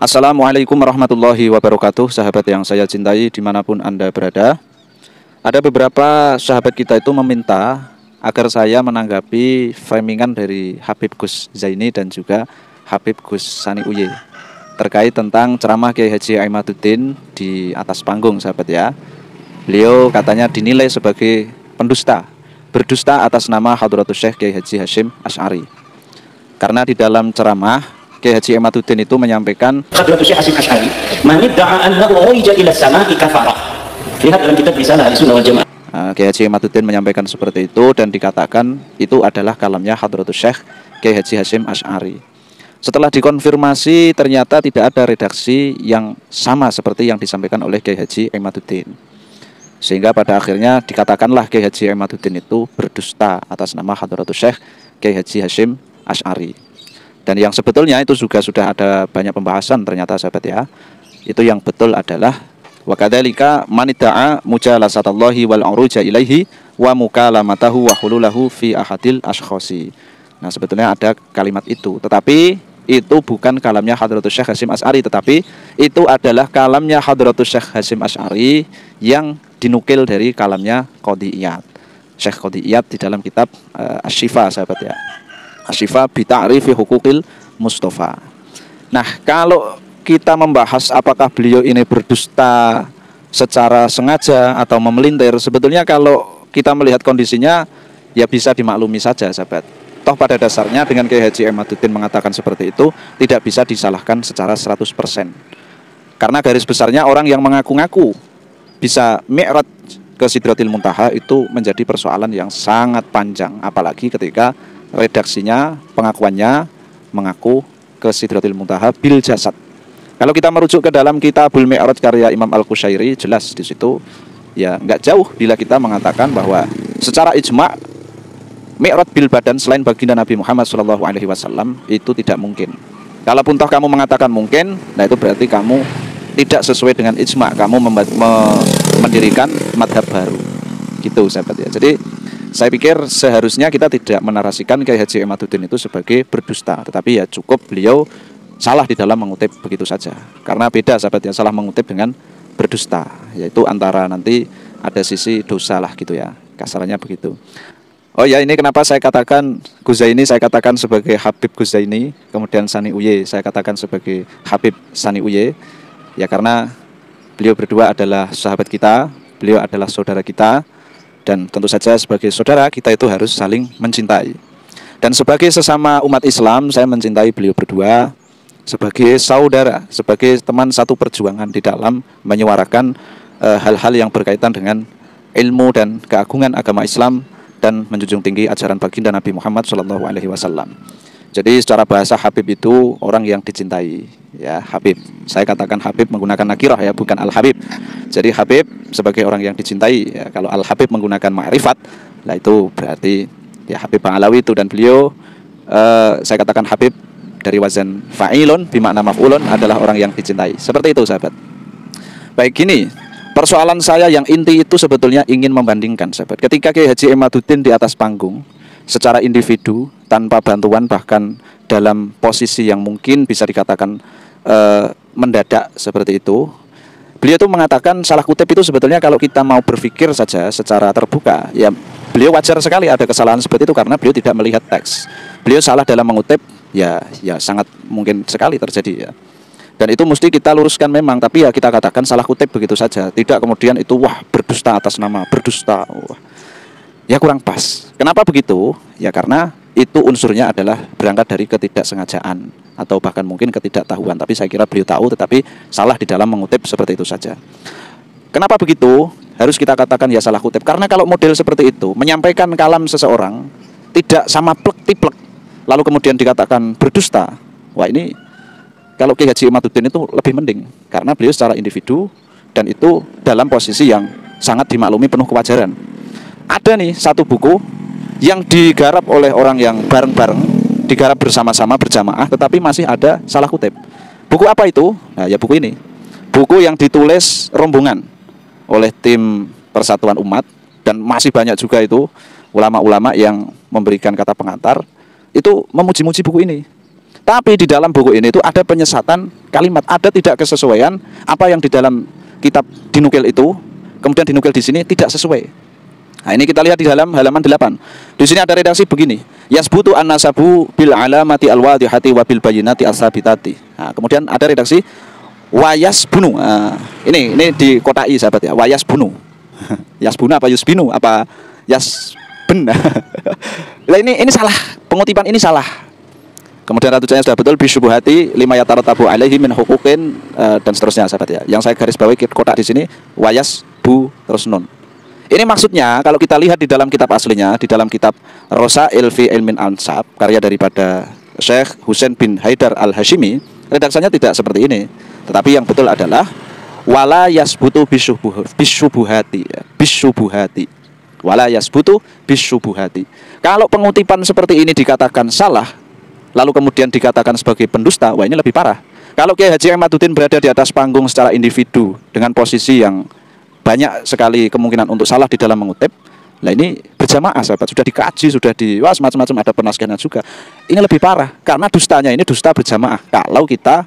Assalamualaikum warahmatullahi wabarakatuh. Sahabat yang saya cintai dimanapun Anda berada. Ada beberapa sahabat kita itu meminta agar saya menanggapi framingan dari Habib Gus Zaini dan juga Habib Gus Sani Uye terkait tentang ceramah Kiai Haji Aimaduddin di atas panggung, sahabat ya. Beliau katanya dinilai sebagai pendusta, berdusta atas nama Hadratus Syekh Kiai Haji Hasyim Asy'ari. Karena di dalam ceramah Kiai Haji Aimaduddin itu menyampaikan Hadratus Syekh Hasyim Asy'ari, man idda'a annahu urija ila samaa'i kafara. Lihat dalam kitab Risalah Ahlussunnah wal Jamaah. Kiai Haji Aimaduddin menyampaikan seperti itu dan dikatakan itu adalah kalamnya Hadratus Syekh Kiai Haji Hasyim Asy'ari. Setelah dikonfirmasi ternyata tidak ada redaksi yang sama seperti yang disampaikan oleh Kiai Haji Aimaduddin. Sehingga pada akhirnya dikatakanlah Kiai Haji Aimaduddin itu berdusta atas nama Hadratus Syekh Kiai Haji Hasyim Asy'ari. Dan yang sebetulnya itu juga sudah ada banyak pembahasan ternyata, sahabat ya. Itu yang betul adalah wa kadzalika man idda'a mujalasatallahi wal uruja ilaihi wa mukalamatahu wa hululahu fi ahadil ashkhasi. Nah, sebetulnya ada kalimat itu, tetapi itu bukan kalamnya Hadratus Syekh Hasyim Asy'ari, tetapi itu adalah kalamnya Hadratus Syekh Hasyim Asy'ari yang dinukil dari kalamnya Qadhi Iyad. Syekh Qadhi Iyad di dalam kitab Asy-Syifa, sahabat ya. Asy-Syifa bi ta'rifi huquqil Mustafa. Nah, kalau kita membahas apakah beliau ini berdusta secara sengaja atau memelintir, sebetulnya kalau kita melihat kondisinya ya bisa dimaklumi saja, sahabat. Toh pada dasarnya dengan Kiai Haji Aimaduddin mengatakan seperti itu tidak bisa disalahkan secara 100%. Karena garis besarnya orang yang mengaku-ngaku bisa mi'raj ke Sidratil Muntaha itu menjadi persoalan yang sangat panjang, apalagi ketika redaksinya, pengakuannya mengaku ke Sidratil Muntaha bil jasad. Kalau kita merujuk ke dalam Kitabul Mi'raj karya Imam Al-Qushairi, jelas di situ ya nggak jauh bila kita mengatakan bahwa secara ijma' Mi'raj bil badan selain baginda Nabi Muhammad SAW itu tidak mungkin. Kalaupun toh kamu mengatakan mungkin, nah itu berarti kamu tidak sesuai dengan ijma', kamu mendirikan madhab baru, gitu sahabat ya. Jadi saya pikir seharusnya kita tidak menarasikan Kiai Haji Aimaduddin itu sebagai berdusta, tetapi ya cukup beliau salah di dalam mengutip begitu saja. Karena beda, sahabat ya, salah mengutip dengan berdusta, yaitu antara nanti ada sisi dosa lah gitu ya, kasarannya begitu. Oh ya, ini kenapa saya katakan Gus Zaini saya katakan sebagai Habib Gus Zaini, kemudian Sani Uye saya katakan sebagai Habib Sani Uye. Ya karena beliau berdua adalah sahabat kita, beliau adalah saudara kita, dan tentu saja sebagai saudara kita itu harus saling mencintai. Dan sebagai sesama umat Islam saya mencintai beliau berdua sebagai saudara, sebagai teman satu perjuangan di dalam menyuarakan hal-hal yang berkaitan dengan ilmu dan keagungan agama Islam dan menjunjung tinggi ajaran baginda Nabi Muhammad SAW. Jadi secara bahasa Habib itu orang yang dicintai, ya Habib. Saya katakan Habib menggunakan nakirah ya, bukan Al-Habib. Jadi Habib sebagai orang yang dicintai. Ya, kalau Al-Habib menggunakan ma'rifat, lah itu berarti ya Habib Ba'alawi itu, dan beliau saya katakan Habib dari wazan fa'ilun bimakna maf'ulun adalah orang yang dicintai. Seperti itu, sahabat. Baik, gini. Persoalan saya yang inti itu sebetulnya ingin membandingkan, sahabat. Ketika Kiai Haji Aimaduddin di atas panggung secara individu tanpa bantuan, bahkan dalam posisi yang mungkin bisa dikatakan mendadak seperti itu, beliau itu mengatakan salah kutip itu sebetulnya kalau kita mau berpikir saja secara terbuka, ya beliau wajar sekali ada kesalahan seperti itu karena beliau tidak melihat teks. Beliau salah dalam mengutip, ya sangat mungkin sekali terjadi ya. Dan itu mesti kita luruskan memang, tapi ya kita katakan salah kutip begitu saja. Tidak kemudian itu wah berdusta atas nama, berdusta. Wah. Ya kurang pas. Kenapa begitu? Ya karena itu unsurnya adalah berangkat dari ketidaksengajaan atau bahkan mungkin ketidaktahuan. Tapi saya kira beliau tahu tetapi salah di dalam mengutip seperti itu saja. Kenapa begitu? Harus kita katakan ya salah kutip. Karena kalau model seperti itu menyampaikan kalam seseorang tidak sama plek-tiplek lalu kemudian dikatakan berdusta. Wah, ini kalau Kiai Haji Aimaduddin itu lebih mending karena beliau secara individu dan itu dalam posisi yang sangat dimaklumi penuh kewajaran. Ada nih satu buku yang digarap oleh orang yang bareng-bareng, digarap bersama-sama berjamaah, tetapi masih ada salah kutip. Buku apa itu? Nah, ya buku ini. Buku yang ditulis rombongan oleh tim Persatuan Umat dan masih banyak juga itu ulama-ulama yang memberikan kata pengantar itu memuji-muji buku ini. Tapi di dalam buku ini itu ada penyesatan kalimat, ada tidak kesesuaian apa yang di dalam kitab dinukil itu, kemudian dinukil di sini tidak sesuai. Nah, ini kita lihat di dalam halaman 8. Di sini ada redaksi begini. Yasbutu an-nasabu bil alamati al-wadihati wa bil bayyinati as-sabitati. Nah, kemudian ada redaksi wayasbunu. Nah, ini dikotai sahabat ya. Wayasbunu. Yasbunu apa yusbinu apa yasben. Nah, ini salah. Pengutipan ini salah. Kemudian ratusannya sudah betul bisyubuhati lima yataratabu alaihi min huquqin dan seterusnya sahabat ya. Yang saya garis bawahi kotak di sini wayasbu terus nun. Ini maksudnya kalau kita lihat di dalam kitab aslinya, di dalam kitab Rosail fi Ilmin Ansab karya daripada Syekh Husain bin Haidar Al-Hashimi, redaksinya tidak seperti ini. Tetapi yang betul adalah wala yasbutu bisyubuhati, bisyubuhati. Wala yasbutu bisyubuhati. Kalau pengutipan seperti ini dikatakan salah, lalu kemudian dikatakan sebagai pendusta, wah ini lebih parah. Kalau Kiai Haji Ahmaduddin berada di atas panggung secara individu dengan posisi yang banyak sekali kemungkinan untuk salah di dalam mengutip, nah ini berjamaah sahabat, sudah dikaji, sudah macam-macam, ada penaskahnya juga. Ini lebih parah karena dustanya ini dusta berjamaah. Kalau kita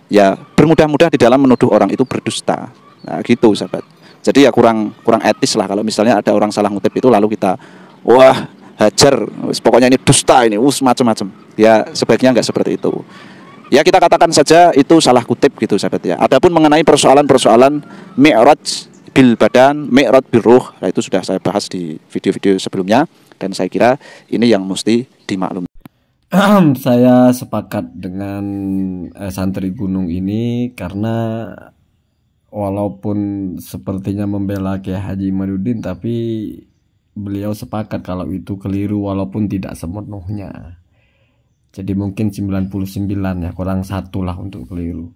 ya bermudah-mudah di dalam menuduh orang itu berdusta, nah gitu sahabat. Jadi ya kurang etis lah kalau misalnya ada orang salah ngutip itu lalu kita wah hajar, pokoknya ini dusta ini, macam-macam. Ya sebaiknya nggak seperti itu. Ya kita katakan saja itu salah kutip gitu sahabat ya. Adapun mengenai persoalan-persoalan mi'raj bil badan, mi'raj bil ruh, nah itu sudah saya bahas di video-video sebelumnya dan saya kira ini yang mesti dimaklumi. Saya sepakat dengan santri gunung ini karena walaupun sepertinya membela Kiai Haji Ahmaduddin, tapi beliau sepakat kalau itu keliru walaupun tidak sepenuhnya. Jadi mungkin 99 ya, kurang 1 lah untuk keliru.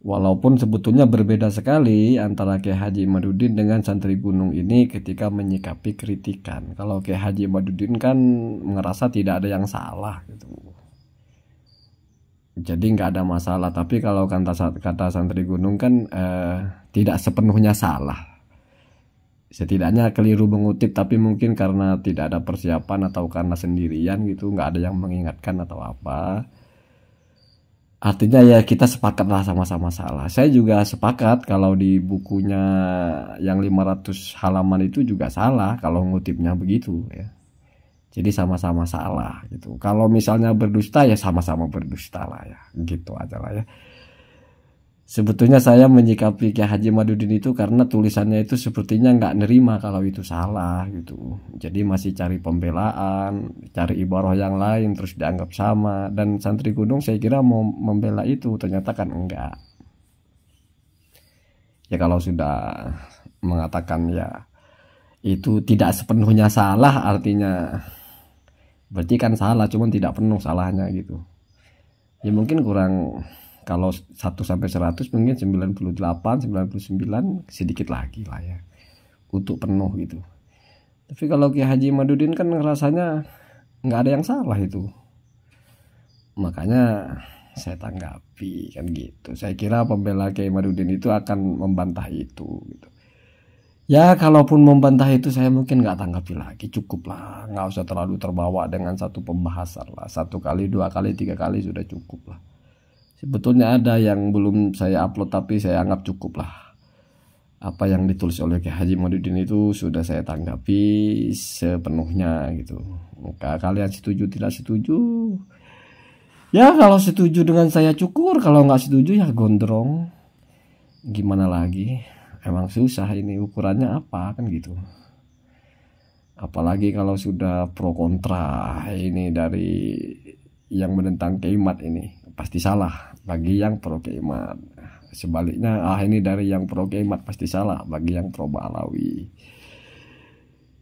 Walaupun sebetulnya berbeda sekali antara Kiai Haji Ahmaduddin dengan santri gunung ini ketika menyikapi kritikan. Kalau Kiai Haji Ahmaduddin kan merasa tidak ada yang salah gitu. Jadi nggak ada masalah. Tapi kalau kata santri gunung kan tidak sepenuhnya salah. Setidaknya keliru mengutip, tapi mungkin karena tidak ada persiapan atau karena sendirian gitu, nggak ada yang mengingatkan atau apa. Artinya ya kita sepakatlah sama-sama salah. Saya juga sepakat kalau di bukunya yang 500 halaman itu juga salah kalau ngutipnya begitu ya. Jadi sama-sama salah gitu. Kalau misalnya berdusta ya sama-sama berdusta lah ya. Gitu aja lah ya. Sebetulnya saya menyikapi Kiai Haji Ahmaduddin itu karena tulisannya itu sepertinya nggak nerima kalau itu salah gitu. Jadi masih cari pembelaan, cari ibarah yang lain terus dianggap sama. Dan santri gunung saya kira mau membela itu, ternyata kan enggak. Ya kalau sudah mengatakan ya itu tidak sepenuhnya salah, artinya berarti kan salah, cuman tidak penuh salahnya gitu. Ya mungkin kurang, kalau 1 sampai 100 mungkin 98, 99 sedikit lagi lah ya untuk penuh gitu. Tapi kalau Kiai Haji Ahmaduddin kan rasanya nggak ada yang salah itu. Makanya saya tanggapi kan gitu. Saya kira pembela Kiai Ahmaduddin itu akan membantah itu gitu. Ya kalaupun membantah itu saya mungkin nggak tanggapi lagi, cukup lah, nggak usah terlalu terbawa dengan satu pembahasan lah, 1 kali, 2 kali, 3 kali sudah cukup lah. Sebetulnya ada yang belum saya upload tapi saya anggap cukup lah. Apa yang ditulis oleh Kiai Haji Ahmaduddin itu sudah saya tanggapi sepenuhnya gitu. Maka kalian setuju tidak setuju? Ya kalau setuju dengan saya cukur, kalau nggak setuju ya gondrong. Gimana lagi? Emang susah ini, ukurannya apa kan gitu. Apalagi kalau sudah pro kontra ini dari yang menentang Kiaimat ini pasti salah bagi yang pro Kiaimat. Sebaliknya ini dari yang pro Kiaimat pasti salah bagi yang pro Ba'alawi.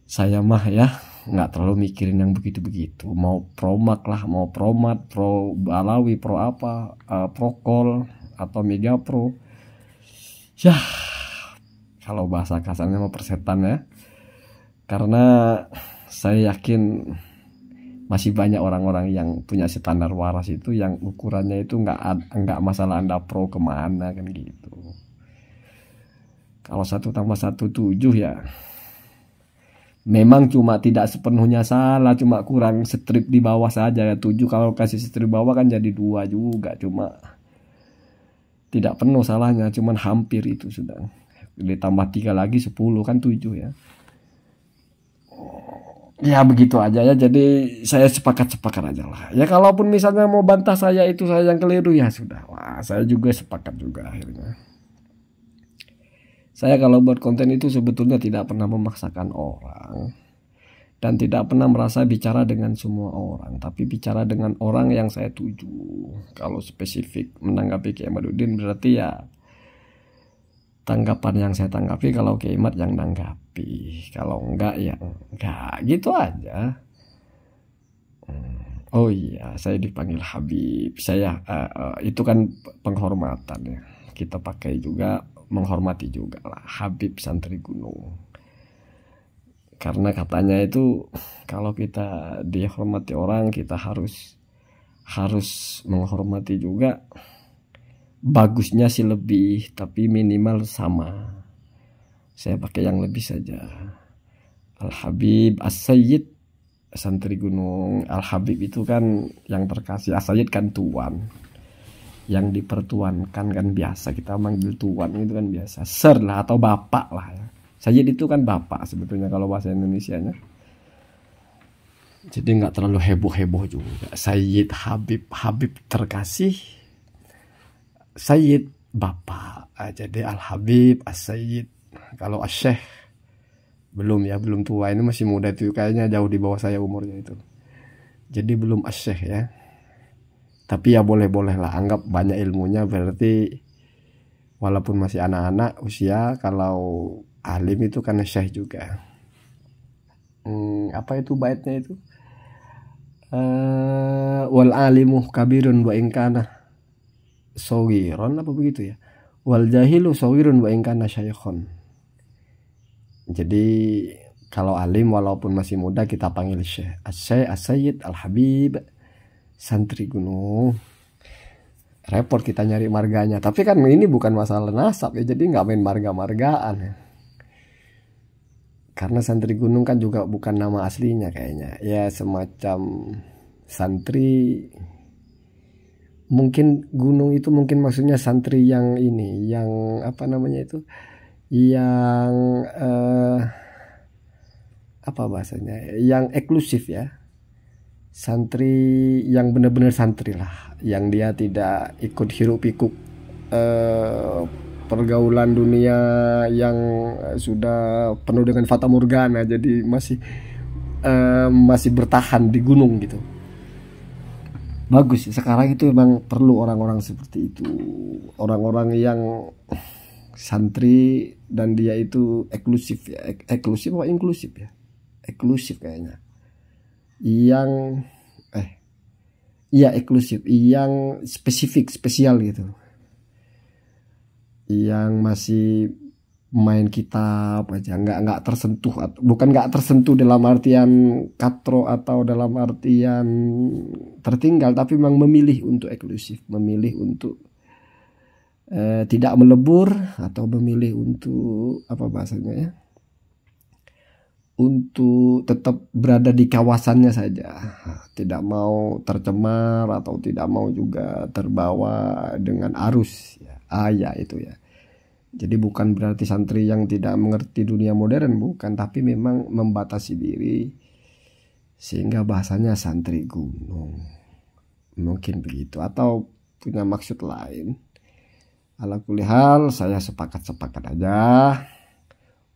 Saya mah ya nggak terlalu mikirin yang begitu-begitu. Mau pro mak lah, mau pro mat, pro Ba'alawi, pro apa, pro kol atau mega pro. Ya kalau bahasa kasarnya mau persetan ya. Karena saya yakin masih banyak orang-orang yang punya standar waras itu yang ukurannya itu nggak masalah Anda pro kemana kan gitu. Kalau 1 tambah 1 7 ya memang cuma tidak sepenuhnya salah, cuma kurang strip di bawah saja ya. 7 kalau kasih strip bawah kan jadi 2 juga, cuma tidak penuh salahnya, cuman hampir itu sudah. Ditambah 3 lagi 10 kan 7 ya. Ya begitu aja ya, jadi saya sepakat aja lah. Ya kalaupun misalnya mau bantah saya itu saya yang keliru ya sudah. Wah, saya juga sepakat juga akhirnya. Saya kalau buat konten itu sebetulnya tidak pernah memaksakan orang. Dan tidak pernah merasa bicara dengan semua orang. Tapi bicara dengan orang yang saya tuju. Kalau spesifik menanggapi Kiai Ahmaduddin berarti ya tanggapan yang saya tanggapi, kalau Kiai Ahmad yang nanggapi, kalau enggak ya enggak, gitu aja. Oh iya, saya dipanggil Habib, saya itu kan penghormatan ya, kita pakai juga, menghormati juga lah, Habib Santri Gunung, karena katanya itu kalau kita dihormati orang kita harus menghormati juga. Bagusnya sih lebih, tapi minimal sama. Saya pakai yang lebih saja. Al-Habib As-Sayyid Santri Gunung. Al-Habib itu kan yang terkasih, As-Sayyid kan tuan, yang dipertuankan kan biasa kita manggil tuan itu kan biasa, sir lah atau bapak lah ya. Sayyid itu kan bapak sebetulnya kalau bahasa Indonesianya. Jadi nggak terlalu heboh juga. Sayyid, Habib terkasih, Sayyid bapak. Jadi Al-Habib As-Sayyid. Kalau As-Syekh belum tua, ini masih muda itu, kayaknya jauh di bawah saya umurnya itu. Jadi belum As-Syekh ya. Tapi ya boleh lah, anggap banyak ilmunya, berarti walaupun masih anak-anak usia, kalau alim itu kan Syekh juga. Apa itu baitnya itu? Wal alimu kabirun wa ingkana sawiron, apa begitu ya, wal jahilu sawirun wa ingkana syayikhon. Jadi kalau alim walaupun masih muda kita panggil Syekh, As-Sayyid Al-Habib Santri Gunung. Repot kita nyari marganya, tapi kan ini bukan masalah nasab ya, jadi nggak main marga-margaan ya. Karena Santri Gunung kan juga bukan nama aslinya kayaknya, ya semacam santri. Mungkin gunung itu mungkin maksudnya santri yang ini, yang apa namanya itu, yang apa bahasanya, yang eksklusif ya, santri yang benar-benar santri lah, yang dia tidak ikut hiruk pikuk pergaulan dunia yang sudah penuh dengan fata morgana, jadi masih bertahan di gunung gitu. Bagus, sekarang itu memang perlu orang-orang seperti itu, orang-orang yang santri dan dia itu eksklusif ya, eksklusif apa inklusif ya, eksklusif kayaknya, yang iya eksklusif, yang spesial gitu, yang masih main kitab aja, nggak tersentuh, bukan nggak tersentuh dalam artian katro atau dalam artian tertinggal, tapi memang memilih untuk eksklusif, memilih untuk tidak melebur, atau memilih untuk apa bahasanya ya, untuk tetap berada di kawasannya saja, tidak mau tercemar atau tidak mau juga terbawa dengan arus ya, itu ya. Jadi bukan berarti santri yang tidak mengerti dunia modern, bukan, tapi memang membatasi diri sehingga bahasanya santri gunung, mungkin begitu, atau punya maksud lain. Ala kulli hal saya sepakat aja,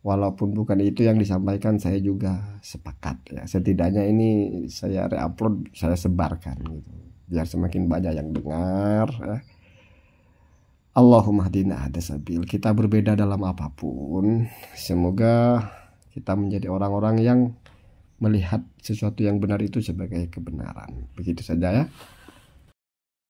walaupun bukan itu yang disampaikan, saya juga sepakat ya. Setidaknya ini saya reupload, saya sebarkan gitu, biar semakin banyak yang dengar ya. Allahumma hdina hada sabil. Kita berbeda dalam apapun, semoga kita menjadi orang-orang yang melihat sesuatu yang benar itu sebagai kebenaran. Begitu saja ya.